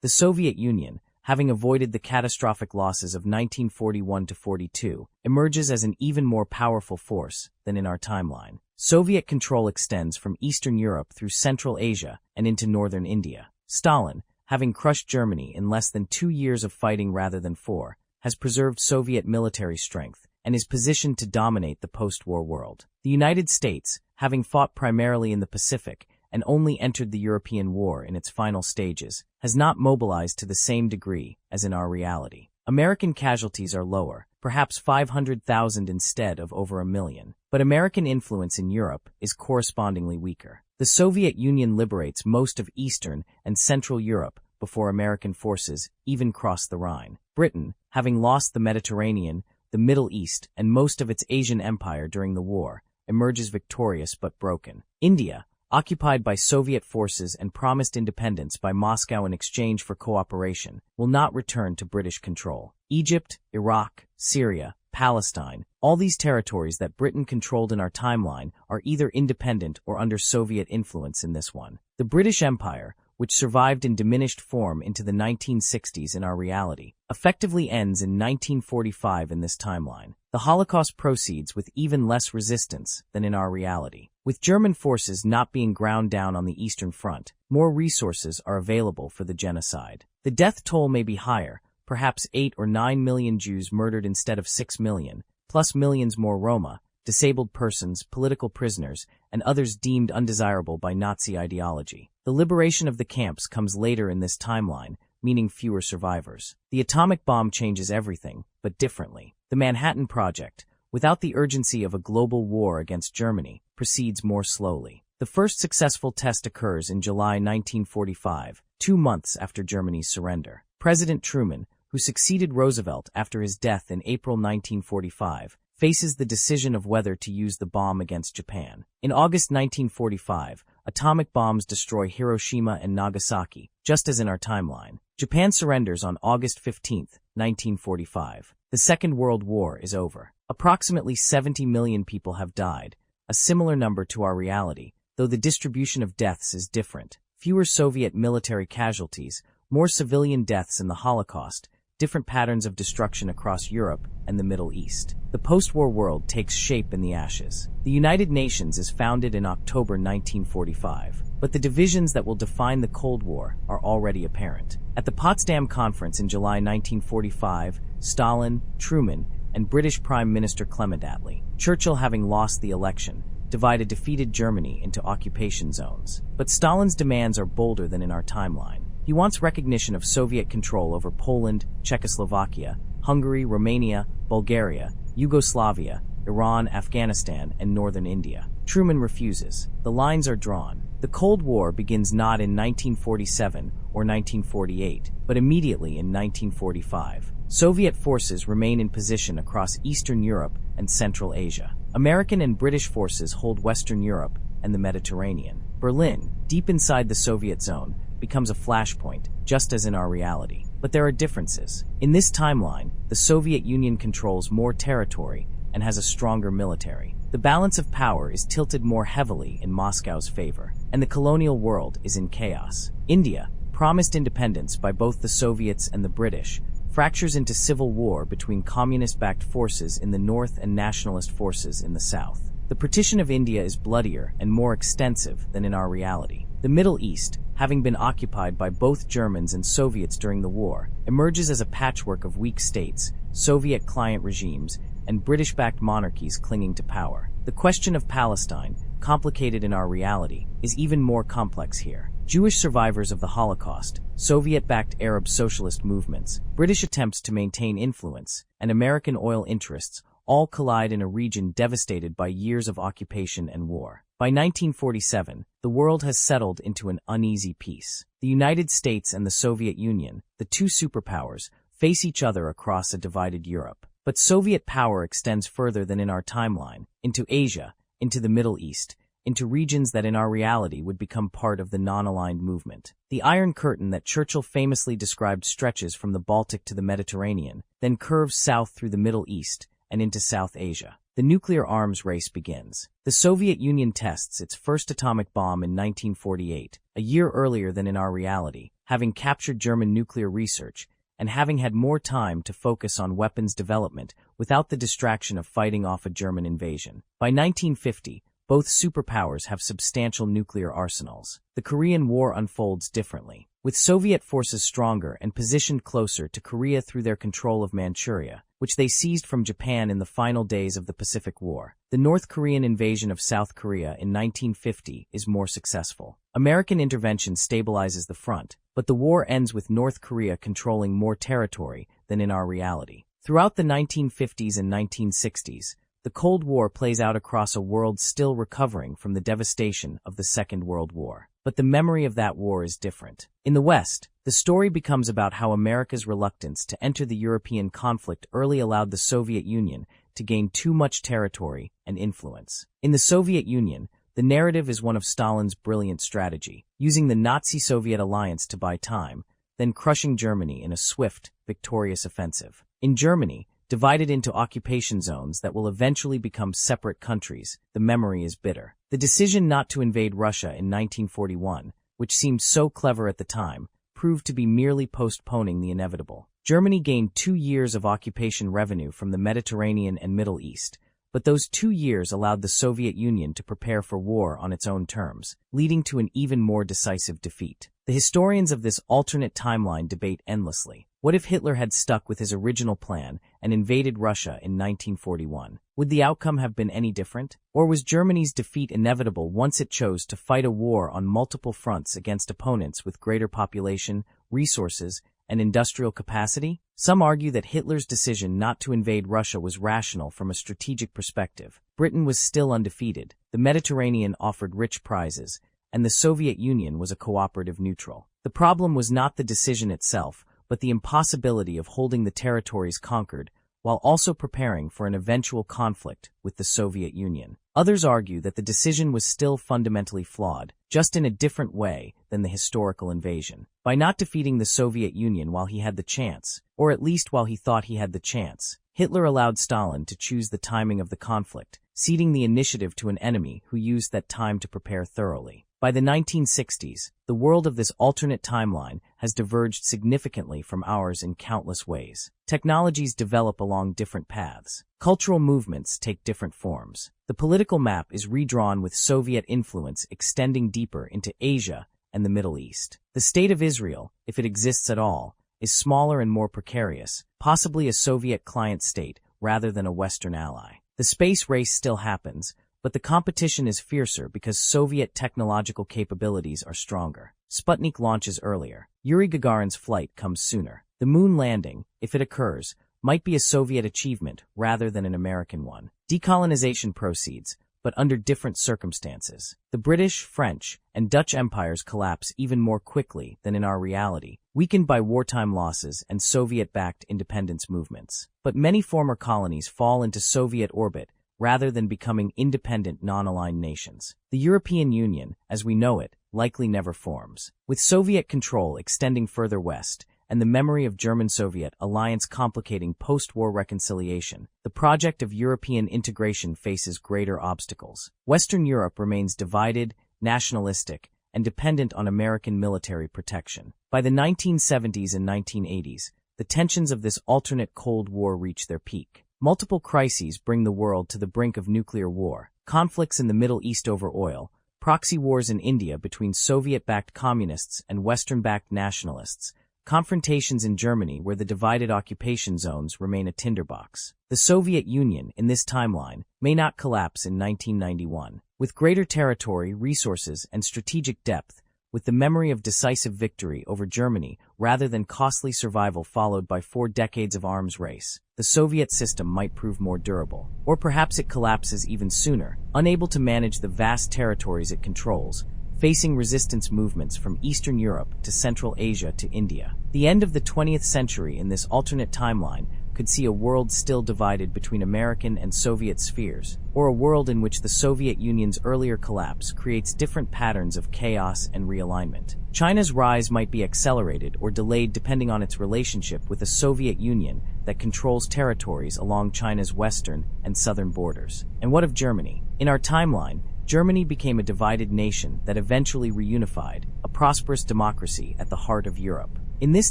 The Soviet Union, having avoided the catastrophic losses of 1941-42, emerges as an even more powerful force than in our timeline. Soviet control extends from Eastern Europe through Central Asia and into northern India. Stalin, having crushed Germany in less than 2 years of fighting rather than 4, has preserved Soviet military strength and is positioned to dominate the post-war world. The United States, having fought primarily in the Pacific and only entered the European War in its final stages, has not mobilized to the same degree as in our reality. American casualties are lower, perhaps 500,000 instead of over 1 million, but American influence in Europe is correspondingly weaker. The Soviet Union liberates most of Eastern and Central Europe before American forces even cross the Rhine. Britain, having lost the Mediterranean, the Middle East, and most of its Asian empire during the war, emerges victorious but broken. India, occupied by Soviet forces and promised independence by Moscow in exchange for cooperation, will not return to British control. Egypt, Iraq, Syria, Palestine, all these territories that Britain controlled in our timeline are either independent or under Soviet influence in this one. The British Empire, which survived in diminished form into the 1960s in our reality, effectively ends in 1945 in this timeline. The Holocaust proceeds with even less resistance than in our reality. With German forces not being ground down on the Eastern Front, more resources are available for the genocide. The death toll may be higher, perhaps 8 or 9 million Jews murdered instead of 6 million, plus millions more Roma, disabled persons, political prisoners, and others deemed undesirable by Nazi ideology. The liberation of the camps comes later in this timeline, meaning fewer survivors. The atomic bomb changes everything, but differently. The Manhattan Project, without the urgency of a global war against Germany, proceeds more slowly. The first successful test occurs in July 1945, 2 months after Germany's surrender. President Truman, who succeeded Roosevelt after his death in April 1945, faces the decision of whether to use the bomb against Japan. In August 1945, atomic bombs destroy Hiroshima and Nagasaki, just as in our timeline. Japan surrenders on August 15, 1945. The Second World War is over. Approximately 70 million people have died, a similar number to our reality, though the distribution of deaths is different. Fewer Soviet military casualties, more civilian deaths in the Holocaust, different patterns of destruction across Europe and the Middle East. The post-war world takes shape in the ashes. The United Nations is founded in October 1945, but the divisions that will define the Cold War are already apparent. At the Potsdam Conference in July 1945, Stalin, Truman, and British Prime Minister Clement Attlee, Churchill having lost the election, divided defeated Germany into occupation zones. But Stalin's demands are bolder than in our timeline. He wants recognition of Soviet control over Poland, Czechoslovakia, Hungary, Romania, Bulgaria, Yugoslavia, Iran, Afghanistan, and northern India. Truman refuses. The lines are drawn. The Cold War begins not in 1947 or 1948, but immediately in 1945. Soviet forces remain in position across Eastern Europe and Central Asia. American and British forces hold Western Europe and the Mediterranean. Berlin, deep inside the Soviet zone, becomes a flashpoint, just as in our reality. But there are differences. In this timeline, the Soviet Union controls more territory and has a stronger military. The balance of power is tilted more heavily in Moscow's favor, and the colonial world is in chaos. India, promised independence by both the Soviets and the British, fractures into civil war between communist-backed forces in the north and nationalist forces in the south. The partition of India is bloodier and more extensive than in our reality. The Middle East, having been occupied by both Germans and Soviets during the war, emerges as a patchwork of weak states, Soviet client regimes, and British-backed monarchies clinging to power. The question of Palestine, complicated in our reality, is even more complex here. Jewish survivors of the Holocaust, Soviet-backed Arab socialist movements, British attempts to maintain influence, and American oil interests all collide in a region devastated by years of occupation and war. By 1947, the world has settled into an uneasy peace. The United States and the Soviet Union, the two superpowers, face each other across a divided Europe. But Soviet power extends further than in our timeline, into Asia, into the Middle East, into regions that in our reality would become part of the non-aligned movement. The Iron Curtain that Churchill famously described stretches from the Baltic to the Mediterranean, then curves south through the Middle East and into South Asia. The nuclear arms race begins. The Soviet Union tests its first atomic bomb in 1948, a year earlier than in our reality, having captured German nuclear research and having had more time to focus on weapons development without the distraction of fighting off a German invasion. By 1950, both superpowers have substantial nuclear arsenals. The Korean War unfolds differently, with Soviet forces stronger and positioned closer to Korea through their control of Manchuria, which they seized from Japan in the final days of the Pacific War. The North Korean invasion of South Korea in 1950 is more successful. American intervention stabilizes the front, but the war ends with North Korea controlling more territory than in our reality. Throughout the 1950s and 1960s, the Cold War plays out across a world still recovering from the devastation of the Second World War. But the memory of that war is different. In the West, the story becomes about how America's reluctance to enter the European conflict early allowed the Soviet Union to gain too much territory and influence. In the Soviet Union, the narrative is one of Stalin's brilliant strategy, using the Nazi-Soviet alliance to buy time, then crushing Germany in a swift, victorious offensive. In Germany, divided into occupation zones that will eventually become separate countries, the memory is bitter. The decision not to invade Russia in 1941, which seemed so clever at the time, proved to be merely postponing the inevitable. Germany gained 2 years of occupation revenue from the Mediterranean and Middle East, but those 2 years allowed the Soviet Union to prepare for war on its own terms, leading to an even more decisive defeat. The historians of this alternate timeline debate endlessly. What if Hitler had stuck with his original plan and invaded Russia in 1941? Would the outcome have been any different? Or was Germany's defeat inevitable once it chose to fight a war on multiple fronts against opponents with greater population, resources, and industrial capacity? Some argue that Hitler's decision not to invade Russia was rational from a strategic perspective. Britain was still undefeated, the Mediterranean offered rich prizes, and the Soviet Union was a cooperative neutral. The problem was not the decision itself, but the impossibility of holding the territories conquered while also preparing for an eventual conflict with the Soviet Union. Others argue that the decision was still fundamentally flawed, just in a different way than the historical invasion. By not defeating the Soviet Union while he had the chance, or at least while he thought he had the chance, Hitler allowed Stalin to choose the timing of the conflict, ceding the initiative to an enemy who used that time to prepare thoroughly. By the 1960s, the world of this alternate timeline has diverged significantly from ours in countless ways. Technologies develop along different paths. Cultural movements take different forms. The political map is redrawn with Soviet influence extending deeper into Asia and the Middle East. The State of Israel, if it exists at all, is smaller and more precarious, possibly a Soviet client state rather than a Western ally. The space race still happens, but the competition is fiercer because Soviet technological capabilities are stronger. Sputnik launches earlier. Yuri Gagarin's flight comes sooner. The moon landing, if it occurs, might be a Soviet achievement rather than an American one. Decolonization proceeds, but under different circumstances. The British, French, and Dutch empires collapse even more quickly than in our reality, weakened by wartime losses and Soviet-backed independence movements. But many former colonies fall into Soviet orbit rather than becoming independent non-aligned nations. The European Union, as we know it, likely never forms. With Soviet control extending further west, and the memory of German-Soviet alliance complicating post-war reconciliation, the project of European integration faces greater obstacles. Western Europe remains divided, nationalistic, and dependent on American military protection. By the 1970s and 1980s, the tensions of this alternate Cold War reach their peak. Multiple crises bring the world to the brink of nuclear war. Conflicts in the Middle East over oil, proxy wars in India between Soviet-backed communists and Western-backed nationalists, confrontations in Germany where the divided occupation zones remain a tinderbox. The Soviet Union, in this timeline, may not collapse in 1991. With greater territory, resources, and strategic depth, with the memory of decisive victory over Germany rather than costly survival followed by 4 decades of arms race, the Soviet system might prove more durable. Or perhaps it collapses even sooner, unable to manage the vast territories it controls, facing resistance movements from Eastern Europe to Central Asia to India. The end of the 20th century in this alternate timeline could see a world still divided between American and Soviet spheres, or a world in which the Soviet Union's earlier collapse creates different patterns of chaos and realignment. China's rise might be accelerated or delayed depending on its relationship with a Soviet Union that controls territories along China's western and southern borders. And what of Germany? In our timeline, Germany became a divided nation that eventually reunified, a prosperous democracy at the heart of Europe. In this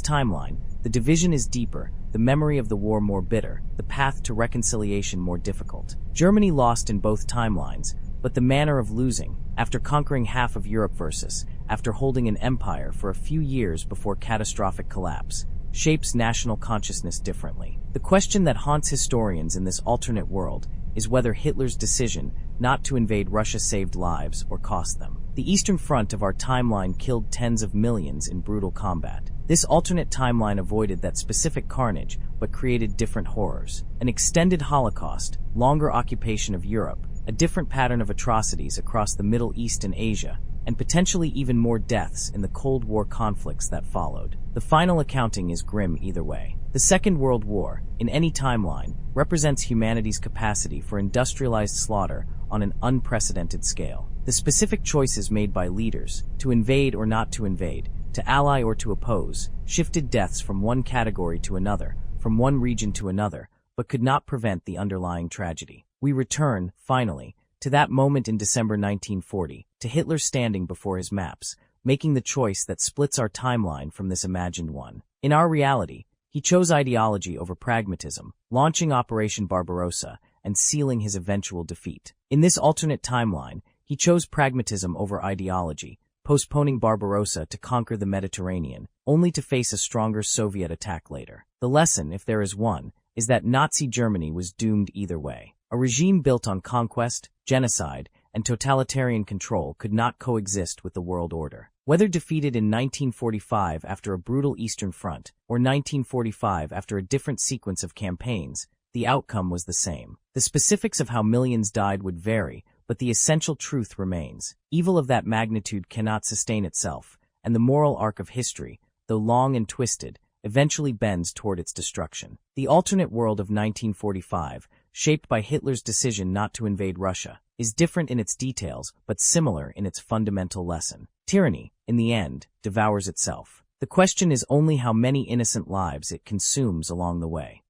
timeline, the division is deeper, the memory of the war more bitter, the path to reconciliation more difficult. Germany lost in both timelines, but the manner of losing, after conquering half of Europe versus, after holding an empire for a few years before catastrophic collapse, shapes national consciousness differently. The question that haunts historians in this alternate world is whether Hitler's decision not to invade Russia saved lives or cost them. The Eastern Front of our timeline killed tens of millions in brutal combat. This alternate timeline avoided that specific carnage, but created different horrors. An extended Holocaust, longer occupation of Europe, a different pattern of atrocities across the Middle East and Asia, and potentially even more deaths in the Cold War conflicts that followed. The final accounting is grim either way. The Second World War, in any timeline, represents humanity's capacity for industrialized slaughter on an unprecedented scale. The specific choices made by leaders, to invade or not to invade, to ally or to oppose, shifted deaths from one category to another, from one region to another, but could not prevent the underlying tragedy. We return, finally, to that moment in December 1940, to Hitler standing before his maps, making the choice that splits our timeline from this imagined one. In our reality, he chose ideology over pragmatism, launching Operation Barbarossa and sealing his eventual defeat. In this alternate timeline, he chose pragmatism over ideology, postponing Barbarossa to conquer the Mediterranean, only to face a stronger Soviet attack later. The lesson, if there is one, is that Nazi Germany was doomed either way. A regime built on conquest, genocide, and totalitarian control could not coexist with the world order. Whether defeated in 1945 after a brutal Eastern Front, or 1945 after a different sequence of campaigns, the outcome was the same. The specifics of how millions died would vary, but the essential truth remains. Evil of that magnitude cannot sustain itself, and the moral arc of history, though long and twisted, eventually bends toward its destruction. The alternate world of 1945, shaped by Hitler's decision not to invade Russia, is different in its details but similar in its fundamental lesson. Tyranny, in the end, devours itself. The question is only how many innocent lives it consumes along the way.